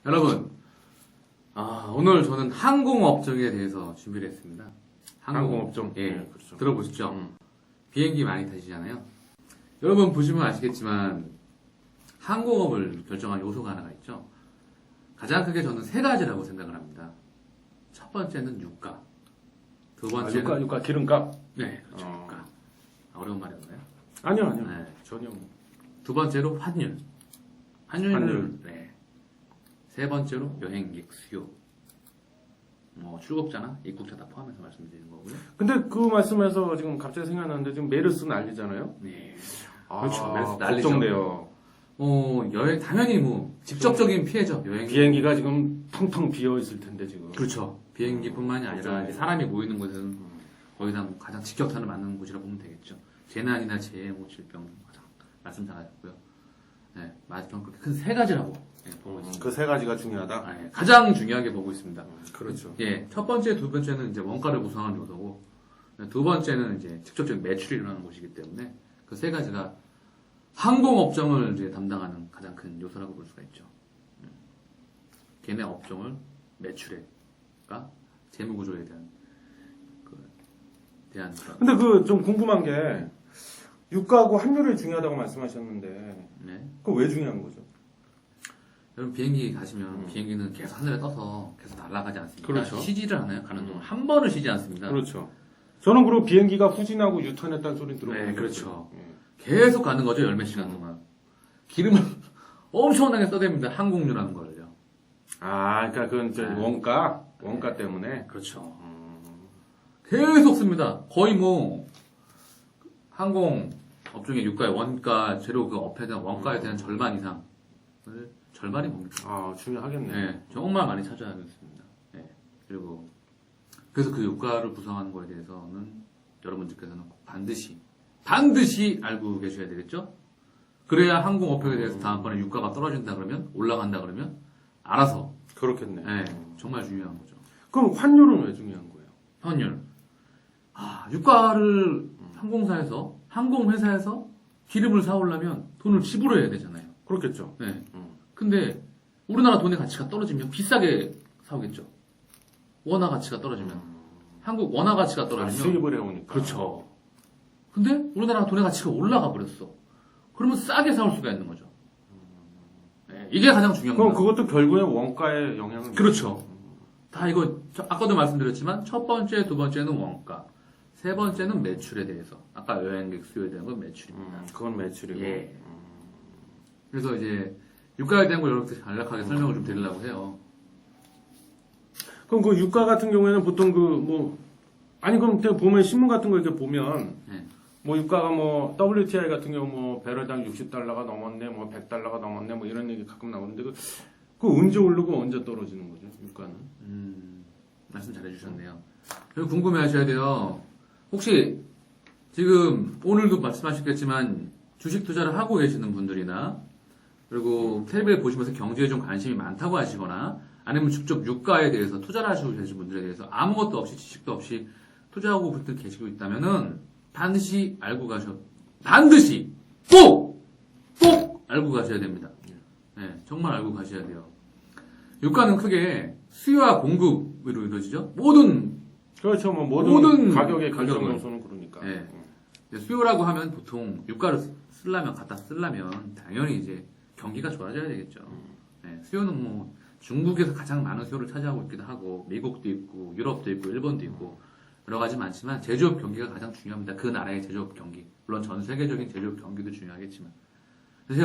여러분, 오늘 저는 항공업종에 대해서 준비를 했습니다. 항공업종? 예, 네, 그렇죠. 들어보시죠. 비행기 많이 타시잖아요. 여러분 보시면 아시겠지만 항공업을 결정한 요소가 하나가 있죠. 가장 크게 저는 세 가지라고 생각을 합니다. 첫 번째는 유가. 두 번째는 유가, 기름값? 네, 그렇죠. 유가. 어려운 말이었나요? 아니요. 네. 전혀. 두 번째로 환율. 환율. 네. 세 번째로 여행객 수요. 출국자나 입국자 다 포함해서 말씀드리는 거고요. 근데 그 말씀에서 지금 갑자기 생각나는데 지금 메르스 난리잖아요? 네. 그렇죠. 메르스 난리죠. 걱정돼요. 여행, 당연히 직접적인 피해죠. 비행기가 지금 텅텅 비어 있을 텐데 지금. 그렇죠. 비행기뿐만이 아니라 이제 사람이 모이는 곳은 거의 다 가장 직격탄을 맞는 곳이라 보면 되겠죠. 재난이나 재해, 질병 가장 말씀 잘하셨고요. 네, 맞죠. 그렇게 큰 세 가지라고 보고 있습니다. 그 세 가지가 중요하다? 예, 가장 중요하게 보고 있습니다. 그렇죠. 예, 첫 번째, 두 번째는 이제 원가를 구성하는 요소고, 두 번째는 이제 직접적인 매출이 일어나는 곳이기 때문에 그 세 가지가 항공업종을 이제 담당하는 가장 큰 요소라고 볼 수가 있죠. 걔네 업종을 매출에가 재무구조에 대한 근데 좀 궁금한 게 유가하고 환율이 중요하다고 말씀하셨는데 네. 그거 왜 중요한 거죠? 여러분 비행기 가시면 비행기는 계속 하늘에 떠서 계속 날아가지 않습니까? 그렇죠. 쉬지를 않아요. 가는 동안 한 번을 쉬지 않습니다. 그렇죠. 저는 그리고 비행기가 후진하고 유턴했다는 소리 들어보는 네, 거예요. 그렇죠. 예. 계속 가는 거죠. 열 몇 시간 동안. 기름을 엄청나게 써댑니다. 항공료라는 걸요. 그러니까 그건 이제 네. 원가 때문에. 그렇죠. 계속 씁니다. 거의 항공 업종의 유가의 원가, 재료 그 업에 대한 원가에 대한 절반 이상을 절반이 뭡니까? 중요하겠네. 네, 정말 많이 차지하겠습니다. 네. 그리고 그래서 그 유가를 구성하는 거에 대해서는 여러분들께서는 꼭 반드시 알고 계셔야 되겠죠? 그래야 항공업종에 대해서 다음번에 유가가 떨어진다 그러면 올라간다 그러면 알아서 그렇겠네. 네, 정말 중요한 거죠. 그럼 환율은 왜 중요한 거예요? 환율. 유가를 항공회사에서 기름을 사오려면 돈을 지불해야 되잖아요. 그렇겠죠. 네. 근데 우리나라 돈의 가치가 떨어지면 비싸게 사오겠죠. 원화 가치가 떨어지면. 한국 원화 가치가 떨어지면. 수입을 해오니까. 그렇죠. 근데 우리나라 돈의 가치가 올라가 버렸어. 그러면 싸게 사올 수가 있는 거죠. 네, 이게 가장 중요한 그럼 거예요. 그것도 결국에 원가에 영향을 그렇죠. 다 이거 아까도 말씀드렸지만 첫 번째, 두 번째는 원가, 세 번째는 매출에 대해서. 아까 여행객 수요에 대한 건 매출입니다. 그건 매출이고. 예. 그래서 이제 유가에 대한 걸 여러분들 간략하게 설명을 좀 드리려고 해요. 그럼 그 유가 같은 경우에는 보통 그럼 보면 신문 같은 거 이렇게 보면 네. 유가가 WTI 같은 경우 배럴당 60달러가 넘었네, 100달러가 넘었네, 이런 얘기 가끔 나오는데 그 언제 오르고 언제 떨어지는 거죠, 유가는? 말씀 잘해주셨네요. 그리고 궁금해하셔야 돼요. 혹시 지금 오늘도 말씀하셨겠지만 주식 투자를 하고 계시는 분들이나 그리고 텔레비를 보시면서 경제에 좀 관심이 많다고 하시거나 아니면 직접 유가에 대해서 투자를 하시고 계신 분들에 대해서 아무것도 없이 지식도 없이 투자하고 분들 계시고 있다면은 반드시 알고 반드시 꼭 알고 가셔야 됩니다. 네, 정말 알고 가셔야 돼요. 유가는 크게 수요와 공급으로 이루어지죠. 그렇죠. 모든 가격의 결정 가격을. 요소는 그러니까. 네. 수요라고 하면 보통 유가를 갖다 쓰려면 당연히 이제 경기가 좋아져야 되겠죠. 네, 수요는 중국에서 가장 많은 수요를 차지하고 있기도 하고 미국도 있고 유럽도 있고 일본도 있고 여러 가지 많지만 제조업 경기가 가장 중요합니다. 그 나라의 제조업 경기. 물론 전 세계적인 제조업 경기도 중요하겠지만. 그래서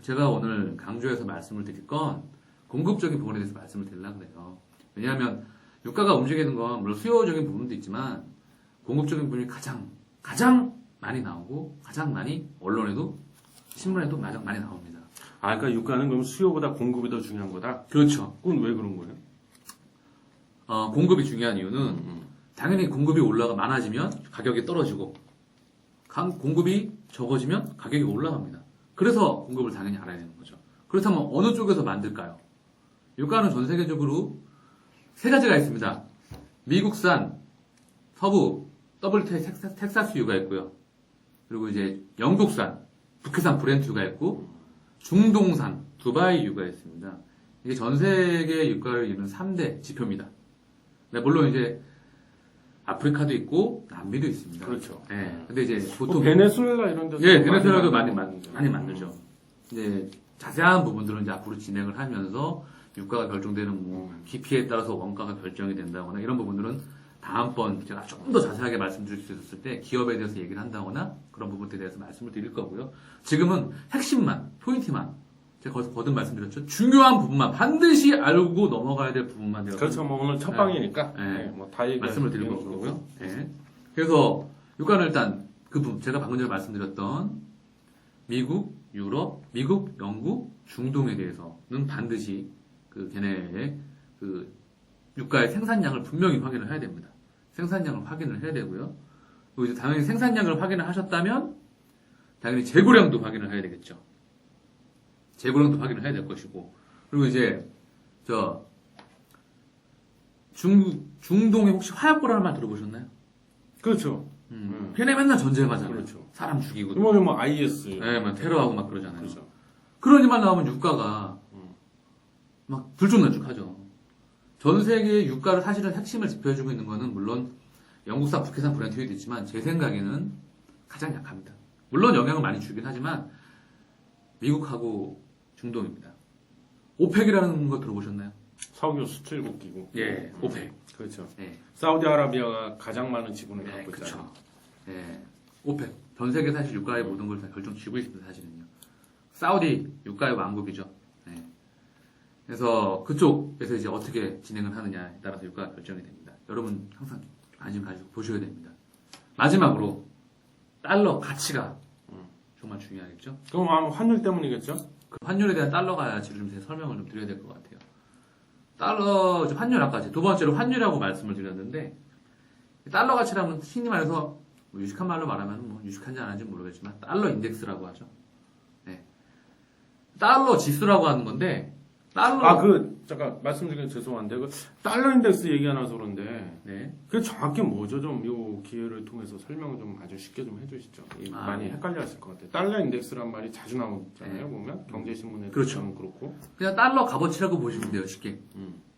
제가 오늘 강조해서 말씀을 드릴 건 공급적인 부분에 대해서 말씀을 드리려고 해요. 왜냐하면 유가가 움직이는 건 물론 수요적인 부분도 있지만 공급적인 부분이 가장 많이 나오고 가장 많이 언론에도 신문에도 가장 많이 나옵니다. 그러니까 유가는 그럼 수요보다 공급이 더 중요한 거다? 그렇죠. 그건 왜 그런 거예요? 공급이 중요한 이유는 당연히 공급이 많아지면 가격이 떨어지고 공급이 적어지면 가격이 올라갑니다. 그래서 공급을 당연히 알아야 되는 거죠. 그렇다면 어느 쪽에서 만들까요? 유가는 전 세계적으로 세 가지가 있습니다. 미국산, 서부, WTI 텍사스유가 있고요. 그리고 이제 영국산, 북해산 브렌트유가 있고 중동산, 두바이유가 있습니다. 이게 전 세계 유가를 이루는 3대 지표입니다. 네, 물론 이제 아프리카도 있고 남미도 있습니다. 그렇죠. 예. 근데 이제 뭐 보통 베네수엘라 이런 데서 예, 베네수엘라도 많이 많이 만들죠. 이제 자세한 부분들은 이제 앞으로 진행을 하면서 유가가 결정되는 뭐 기피에 따라서 원가가 결정이 된다거나 이런 부분들은 다음번 제가 좀 더 자세하게 말씀드릴 수 있었을 때 기업에 대해서 얘기를 한다거나 그런 부분들에 대해서 말씀을 드릴 거고요. 지금은 핵심만, 포인트만 제가 거기서 거듭 말씀드렸죠. 중요한 부분만 반드시 알고 넘어가야 될 부분만 제가 그렇죠. 뭐 오늘 첫 방이니까 네. 뭐다 말씀을 드리고 거고요. 네. 그래서 유가는 일단 그 부분 제가 방금 전에 말씀드렸던 미국, 유럽, 미국, 영국, 중동에 대해서는 반드시 그 걔네의 그 유가의 생산량을 분명히 확인을 해야 됩니다. 생산량을 확인을 해야 되고요. 그리고 이제 당연히 생산량을 확인을 하셨다면 당연히 재고량도 확인을 해야 되겠죠. 재고량도 확인을 해야 될 것이고 그리고 이제 저 중동에 혹시 화약고라는 말 들어보셨나요? 그렇죠. 걔네 맨날 전쟁하잖아요. 그렇죠. 사람 죽이고 이번에 뭐 IS 네, 막 테러하고 막 그러잖아요. 그렇죠. 그런 일만 나오면 유가가 막 들쭉날쭉하죠. 전 세계의 유가를 사실은 핵심을 지표해주고 있는 거는 물론 영국산, 북해산 브렌트유도 있지만 제 생각에는 가장 약합니다. 물론 영향을 많이 주긴 하지만 미국하고 중동입니다. 오펙이라는 거 들어보셨나요? 석유 수출국 기구. 예, 오펙. 그렇죠. 예, 사우디아라비아가 가장 많은 지분을 네, 갖고 있잖아요. 그렇죠. 예, 오펙. 전 세계 사실 유가의 모든 걸 다 결정 지고 있습니다, 사실은요. 사우디 유가의 왕국이죠. 예. 그래서 그쪽에서 이제 어떻게 진행을 하느냐에 따라서 유가가 결정이 됩니다. 여러분 항상 관심 가지고 보셔야 됩니다. 마지막으로 달러 가치가 정말 중요하겠죠. 그럼 아마 환율 때문이겠죠? 그 환율에 대한 달러 가치를 좀 제가 설명을 좀 드려야 될 것 같아요. 달러 환율 아까 두 번째로 환율이라고 말씀을 드렸는데 달러 가치라면 흔히 말해서 뭐 유식한 말로 말하면 뭐 유식한지 안 하는지 모르겠지만 달러 인덱스라고 하죠. 네. 달러 지수라고 하는 건데 달러 잠깐 말씀드리긴 죄송한데 그 달러 인덱스 얘기하나서 그런데 네. 그게 정확히 뭐죠? 좀 요 기회를 통해서 설명을 좀 아주 쉽게 좀 해주시죠. 많이 헷갈려하실 것 같아요. 달러 인덱스란 말이 자주 나오잖아요. 보면 경제신문에 그렇죠. 그렇고 그냥 달러 값어치라고 보시면 돼요, 쉽게.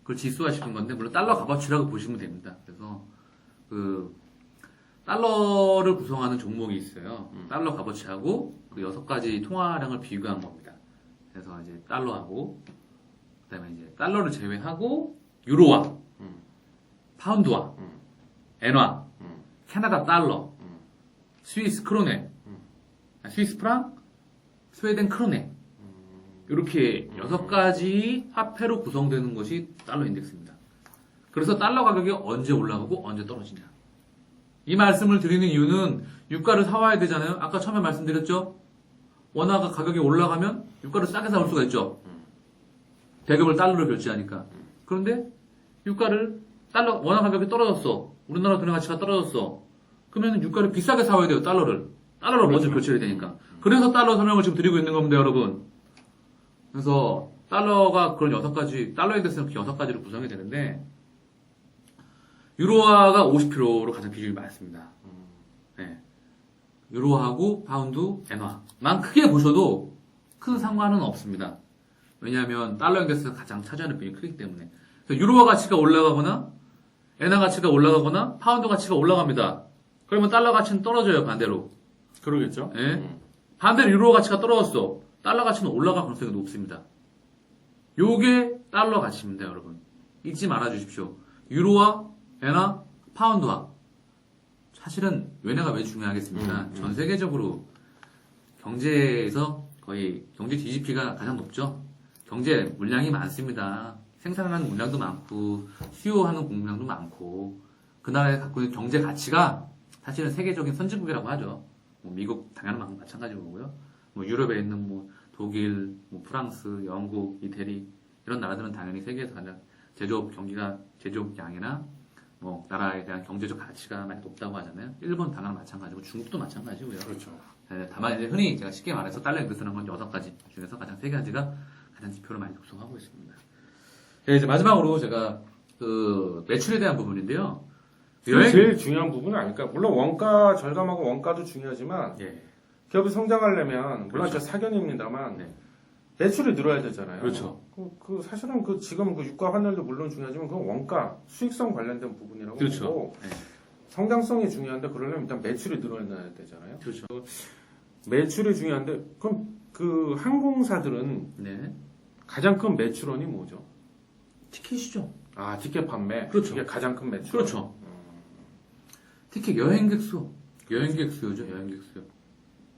그걸 지수화시킨 건데, 물론 달러 값어치라고 보시면 됩니다. 그래서, 달러를 구성하는 종목이 있어요. 달러 값어치하고 그 6가지 통화량을 비교한 겁니다. 그래서 이제 달러하고, 그 다음에 이제 달러를 제외하고, 유로화, 파운드화, 엔화, 캐나다 달러, 스위스 크로네, 스위스 프랑, 스웨덴 크로네, 이렇게 6가지 화폐로 구성되는 것이 달러 인덱스입니다. 그래서 달러 가격이 언제 올라가고 언제 떨어지냐. 이 말씀을 드리는 이유는 유가를 사와야 되잖아요. 아까 처음에 말씀드렸죠. 원화가 가격이 올라가면 유가를 싸게 사올 수가 있죠. 대금을 달러로 결제하니까. 그런데 유가를 원화 가격이 떨어졌어. 우리나라 돈의 가치가 떨어졌어. 그러면 유가를 비싸게 사와야 돼요. 달러로 먼저 결제해야 되니까. 그래서 달러 설명을 지금 드리고 있는 겁니다, 여러분. 그래서 달러가 그런 6가지, 달러 인덱스는 6가지로 구성이 되는데 유로화가 50%로 가장 비중이 많습니다. 네. 유로하고 파운드, 엔화만 크게 보셔도 큰 상관은 없습니다. 왜냐하면 달러 인덱스가 가장 차지하는 비중이 크기 때문에. 유로화 가치가 올라가거나 엔화 가치가 올라가거나 파운드 가치가 올라갑니다. 그러면 달러 가치는 떨어져요, 반대로. 그러겠죠. 네. 반대로 유로화 가치가 떨어졌어. 달러 가치는 올라갈 가능성이 높습니다. 요게 달러 가치입니다, 여러분. 잊지 말아 주십시오. 유로화, 엔화, 파운드화. 사실은 외화가 왜 중요하겠습니까? 전 세계적으로 경제에서 거의 경제 GDP가 가장 높죠. 경제 물량이 많습니다. 생산하는 물량도 많고 수요하는 공량도 많고 그 나라에 갖고 있는 경제 가치가 사실은 세계적인 선진국이라고 하죠. 뭐 미국 당연히 마찬가지고요. 뭐 유럽에 있는 뭐 독일, 뭐 프랑스, 영국, 이태리 이런 나라들은 당연히 세계에서 가장 제조업량이나 뭐 나라에 대한 경제적 가치가 많이 높다고 하잖아요. 일본 당연히 마찬가지고 중국도 마찬가지고요. 그렇죠. 네, 다만 이제 흔히 제가 쉽게 말해서 달러 인덱스라는 건 6가지 중에서 가장 3가지가 가장 지표를 많이 구성하고 있습니다. 네, 이제 마지막으로 제가 그 매출에 대한 부분인데요. 그게 제일 중요한 부분은 아닐까. 물론 원가 절감하고 원가도 중요하지만 예. 기업이 성장하려면 물론 그렇죠. 제 사견입니다만 네. 매출이 늘어야 되잖아요. 그렇죠. 사실은 지금 유가 환율도 물론 중요하지만 그 원가 수익성 관련된 부분이라고 그렇죠. 보고 네. 성장성이 중요한데 그러려면 일단 매출이 늘어나야 되잖아요. 그렇죠. 매출이 중요한데 그럼 그 항공사들은 네. 가장 큰 매출원이 뭐죠? 티켓이죠. 아 티켓 판매. 그렇죠. 이게 가장 큰 매출. 그렇죠. 티켓 여행객 수요. 여행객 수요죠. 여행객 수요.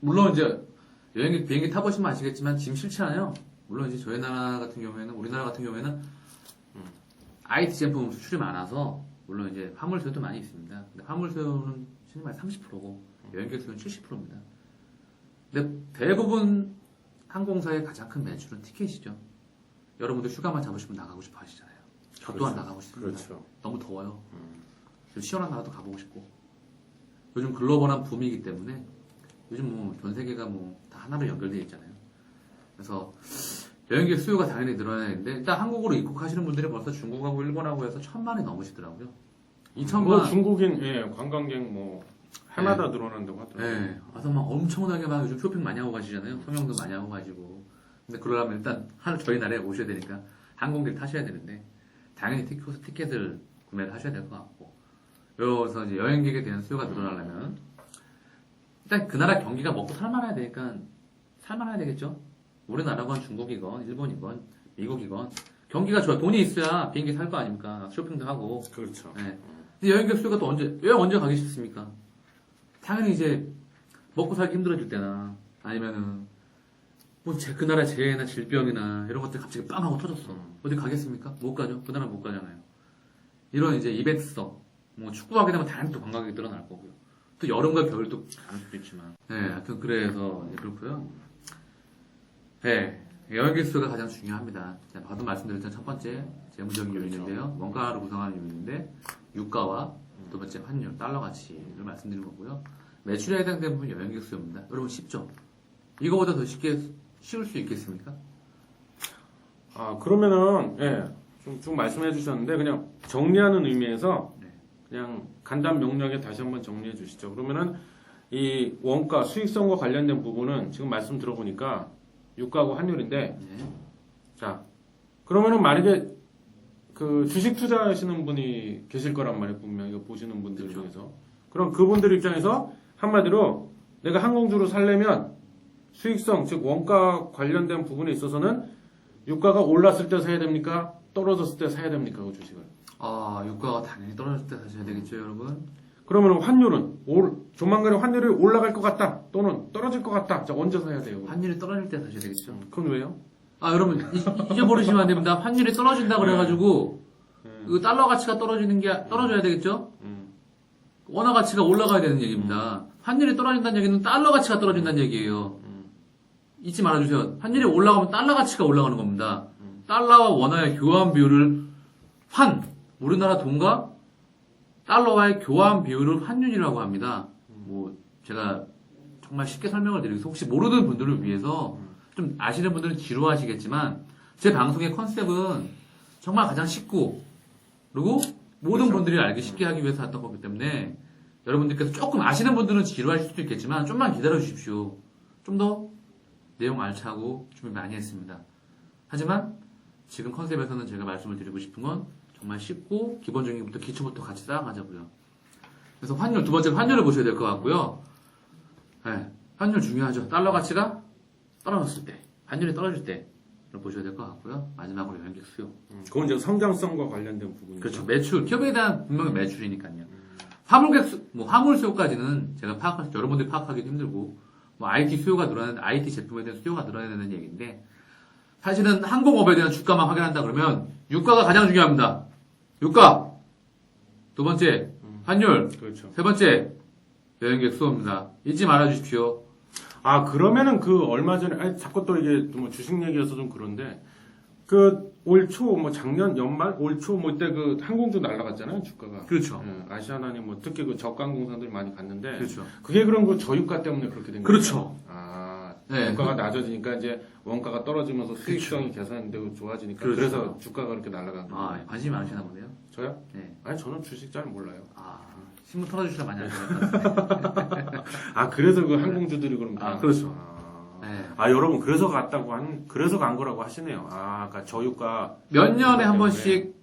물론 이제 여행객 비행기 타보시면 아시겠지만 지금 싫지 않아요. 물론 이제 저희 나라 같은 경우에는 우리나라 같은 경우에는 IT 제품 수출이 많아서 물론 이제 화물 수요도 많이 있습니다. 근데 화물 수요는 신이 말 30%고 여행객 수요는 70%입니다. 근데 대부분 항공사의 가장 큰 매출은 티켓이죠. 여러분들 휴가만 잡으시면 나가고 싶어 하시잖아요. 저 또한 그렇죠. 나가고 싶습니다. 그렇죠. 너무 더워요. 좀 시원한 나라도 가보고 싶고. 요즘 글로벌한 붐이기 때문에 요즘 뭐 전 세계가 뭐 다 하나로 연결되어 있잖아요. 그래서 여행객 수요가 당연히 늘어나야 되는데 일단 한국으로 입국하시는 분들이 벌써 중국하고 일본하고 해서 1,000만이 넘으시더라고요. 2,000만. 뭐 중국인 관광객 해마다 늘어난다고 하더라고요. 네. 와서 막 엄청나게 막 요즘 쇼핑 많이 하고 가시잖아요. 성형도 많이 하고 가지고. 근데 그러려면 일단 저희 나라에 오셔야 되니까 항공기를 타셔야 되는데 당연히 티켓을 구매를 하셔야 될 것 같고. 그래서 이제 여행객에 대한 수요가 늘어나려면 일단 그 나라 경기가 먹고 살만해야 되니까 살만해야 되겠죠. 우리나라건 중국이건 일본이건 미국이건 경기가 좋아. 돈이 있어야 비행기 살 거 아닙니까? 쇼핑도 하고. 그렇죠. 네. 근데 여행객 수요가 또 언제 가기 싫습니까? 당연히 이제 먹고 살기 힘들어질 때나 아니면은 그 나라 재해나 질병이나 이런 것들 갑자기 빵 하고 터졌어. 어디 가겠습니까? 못 가죠. 그 나라 못 가잖아요. 이런 이제 이벤트성, 뭐 축구하게 되면 당연히 또 관광객이 늘어날 거고요. 또 여름과 겨울도 가는 수도 있지만. 네, 하여튼 그래서 그렇고요. 네, 여행객 수가 가장 중요합니다. 제가 방금 말씀드렸던 첫 번째 재무적인 요인인데요. 원가를 구성하는 요인인데 유가와 두 번째 환율, 달러 가치를 말씀드린 거고요. 매출에 해당되는 부분 여행객 수요입니다. 여러분 쉽죠? 이거보다 더 쉬울 수 있겠습니까? 그러면은 좀 말씀해 주셨는데 그냥 정리하는 의미에서 네. 그냥 간단 명료하게 다시 한번 정리해 주시죠. 그러면은 이 원가 수익성과 관련된 부분은 지금 말씀 들어보니까 유가하고 환율인데 네. 자 그러면은 만약에 그 주식 투자하시는 분이 계실 거란 말이에요. 분명히 이거 보시는 분들 그렇죠. 중에서 그럼 그분들 입장에서 한마디로 내가 항공주로 살려면 수익성 즉 원가 관련된 부분에 있어서는 유가가 올랐을 때 사야 됩니까? 떨어졌을 때 사야 됩니까? 그 주식을. 유가가 당연히 떨어질 때 사셔야 되겠죠, 여러분? 그러면 환율은 조만간에 환율이 올라갈 것 같다 또는 떨어질 것 같다. 자 언제 사야 돼요? 그럼? 환율이 떨어질 때 사셔야 되겠죠. 그건 왜요? 여러분 잊어버리시면 안 됩니다. 환율이 떨어진다 그래가지고 그 달러 가치가 떨어져야 되겠죠. 원화 가치가 올라가야 되는 얘기입니다. 환율이 떨어진다는 얘기는 달러 가치가 떨어진다는 얘기예요. 잊지 말아주세요. 환율이 올라가면 달러 가치가 올라가는 겁니다. 달러와 원화의 교환 비율을 우리나라 돈과 달러와의 교환 비율을 환율이라고 합니다. 뭐 제가 정말 쉽게 설명을 드리겠습니다. 혹시 모르는 분들을 위해서 좀 아시는 분들은 지루하시겠지만 제 방송의 컨셉은 정말 가장 쉽고 그리고 모든 그렇죠. 분들이 알기 쉽게 하기 위해서 했던 거기 때문에 여러분들께서 조금 아시는 분들은 지루하실 수도 있겠지만 좀만 기다려 주십시오. 좀 더 내용 알차고 준비 많이 했습니다. 하지만 지금 컨셉에서는 제가 말씀을 드리고 싶은 건 정말 쉽고 기본적인 것부터 기초부터 같이 쌓아가자고요. 그래서 두 번째 환율을 보셔야 될 것 같고요. 네, 환율 중요하죠. 달러 가치가 떨어졌을 때, 환율이 떨어질 때를 보셔야 될 것 같고요. 마지막으로 여행객 수요. 그건 이제 성장성과 관련된 부분이죠. 그렇죠. 매출, 기업에 대한 분명히 매출이니까요. 화물 수요까지는 여러분들이 파악하기 힘들고, IT 수요가 늘어나는, IT 제품에 대한 수요가 늘어나야 되는 얘기인데, 사실은 항공업에 대한 주가만 확인한다 그러면, 유가가 가장 중요합니다. 유가! 두 번째, 환율. 그렇죠. 세 번째, 여행객 수요입니다. 잊지 말아 주십시오. 그러면은 얼마 전에 자꾸 또 이게 뭐 주식 얘기여서 좀 그런데 올 초 작년 연말 올 초 이때 항공주 날라갔잖아요 주가가. 그렇죠. 아시아나니 특히 저가항공사들이 많이 갔는데 그렇죠. 그게 그런 저유가 때문에 그렇게 된 거예요. 그렇죠. 네. 원가가 낮아지니까 이제 원가가 떨어지면서 수익성이 개선되고 좋아지니까 그렇죠. 그래서 주가가 그렇게 날아간 거예요. 관심이 많으시나 보네요. 저요? 네. 아니 저는 주식 잘 몰라요. 신문 털어주시라 많이 하실 것 같아요. 그래서 항공주들이 그럼 그렇죠. 네. 아, 여러분, 그래서 간 거라고 하시네요. 아, 그러니까 저유가. 몇 년에 한 번씩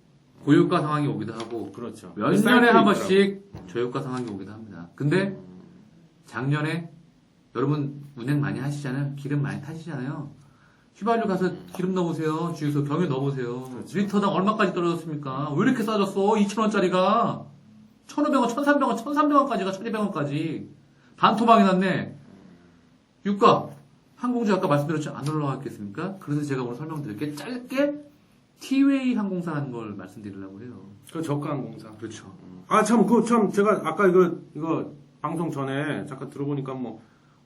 고유가 상황이 오기도 하고, 그렇죠. 몇 년에 한 번씩 저유가 상황이 오기도 합니다. 근데 작년에 여러분 운행 많이 하시잖아요. 기름 많이 타시잖아요. 휘발유 가서 기름 넣어보세요. 주유소 경유 넣어보세요. 그렇죠. 리터당 얼마까지 떨어졌습니까? 왜 이렇게 싸졌어? 2,000원짜리가 1,500원, 1,300원, 1,300원까지가 1,200원까지 반토막이 났네. 유가 항공주 아까 말씀드렸죠? 안 올라갔겠습니까? 그래서 제가 오늘 설명드릴게 짧게 티웨이 항공사라는 걸 말씀드리려고 해요. 그 저가 항공사. 그렇죠. 아, 제가 아까 이거 방송 전에 잠깐 들어보니까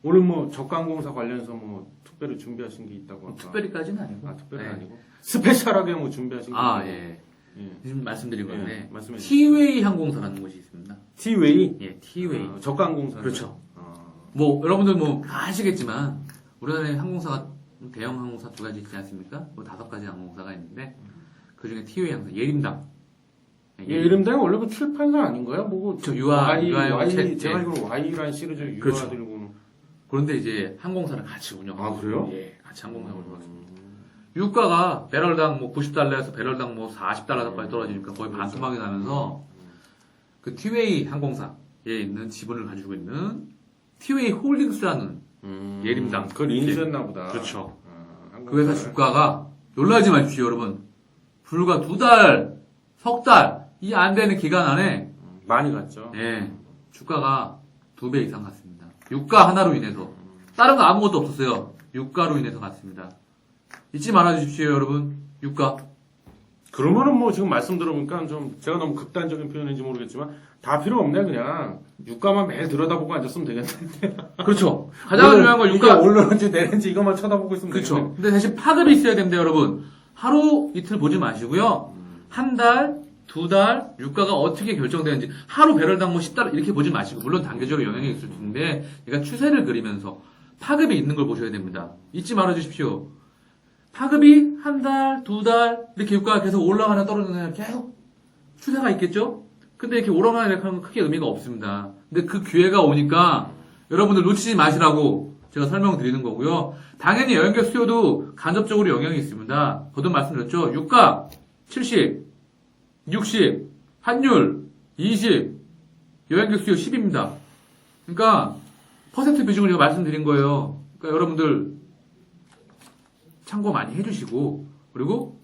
오늘 저가 항공사 관련해서 특별히 준비하신 게 있다고 아까. 특별히까지는 아니고. 아, 특별히 네. 아니고. 스페셜하게 준비하신 게 아, 있다고. 예. 예. 지금 말씀드린 건데 예, 말씀해 주세요. 티웨이 항공사라는 곳이 있습니다. 티웨이? 예, 티웨이. 아, 저가 항공사. 그렇죠. 아, 여러분들 다 아시겠지만 우리나라에 항공사가 대형 항공사 두 가지 있지 않습니까? 5가지 항공사가 있는데 그 중에 티웨이 항공사 예림당. 얘 이름대가 원래 7, 8사 아닌가요? 저 Y, 제가 예. 알기로 Y라는 시리즈 유아 그렇죠. 들고는. 그런데 이제 항공사를 같이 운영하고. 아, 그래요? 예, 같이 항공사를 운영하고. 유가가 배럴당 90달러에서 배럴당 40달러까지 떨어지니까 거의 반토막이 나면서 그 티웨이 항공사에 있는 지분을 가지고 있는 티웨이 홀딩스라는 예림당. 그걸 인수했나 보다. 그렇죠. 아, 그 회사 주가가 놀라지 마십시오, 여러분. 불과 2달, 석 달, 이 안 되는 기간 안에 많이 갔죠. 예, 주가가 2배 이상 갔습니다. 유가 하나로 인해서. 다른 거 아무것도 없었어요. 유가로 인해서 갔습니다. 잊지 말아 주십시오, 여러분. 유가. 그러면은 지금 말씀 들어보니까 좀 제가 너무 극단적인 표현인지 모르겠지만 다 필요 없네 그냥 유가만 매일 들여다보고 앉았으면 되겠는데. 그렇죠. 가장 중요한 건 유가. 이게 올랐는지 내렸는지 이것만 쳐다보고 있으면 그렇죠. 되겠네. 근데 대신 파급이 있어야 됩니다, 여러분. 하루 이틀 보지 마시고요. 한 달, 2달 유가가 어떻게 결정되는지 하루 배럴당 10달러 이렇게 보지 마시고 물론 단계적으로 영향이 있을 텐데 얘가 추세를 그리면서 파급이 있는 걸 보셔야 됩니다. 잊지 말아 주십시오. 파급이 한 달, 2달 이렇게 유가가 계속 올라가나 떨어지나 계속 추세가 있겠죠? 근데 이렇게 올라가나 내려가는 건 크게 의미가 없습니다. 근데 그 기회가 오니까 여러분들 놓치지 마시라고 제가 설명드리는 거고요. 당연히 여행객 수요도 간접적으로 영향이 있습니다. 거듭 말씀드렸죠. 유가 70, 60, 환율 20, 여행객 수요 10입니다. 그러니까 퍼센트 비중을 제가 말씀드린 거예요. 그러니까 여러분들 참고 많이 해주시고 그리고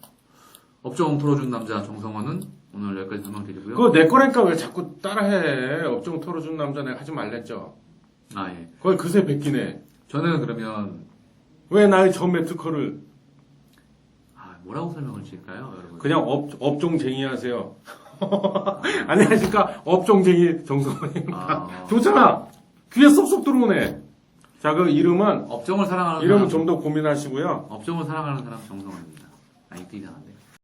업종 털어준 남자 정성원은 오늘 여기까지 설명드리고요. 그거 내 거니까 왜 자꾸 따라해. 업종 털어준 남자 내가 하지 말랬죠. 아 예. 그걸 그새 뱉기네. 저는 그러면 왜 나의 전 매트커를 뭐라고 설명을 드릴까요, 여러분? 그냥 업종쟁이 하세요. 안녕하십니까. 업종쟁이 정성원입니다. 좋잖아. 귀에 쏙쏙 들어오네. 자, 그 이름은 업종을 사랑하는 이름은 사람, 좀 더 고민하시고요. 업종을 사랑하는 사람 정성원입니다. 이때 이상한데.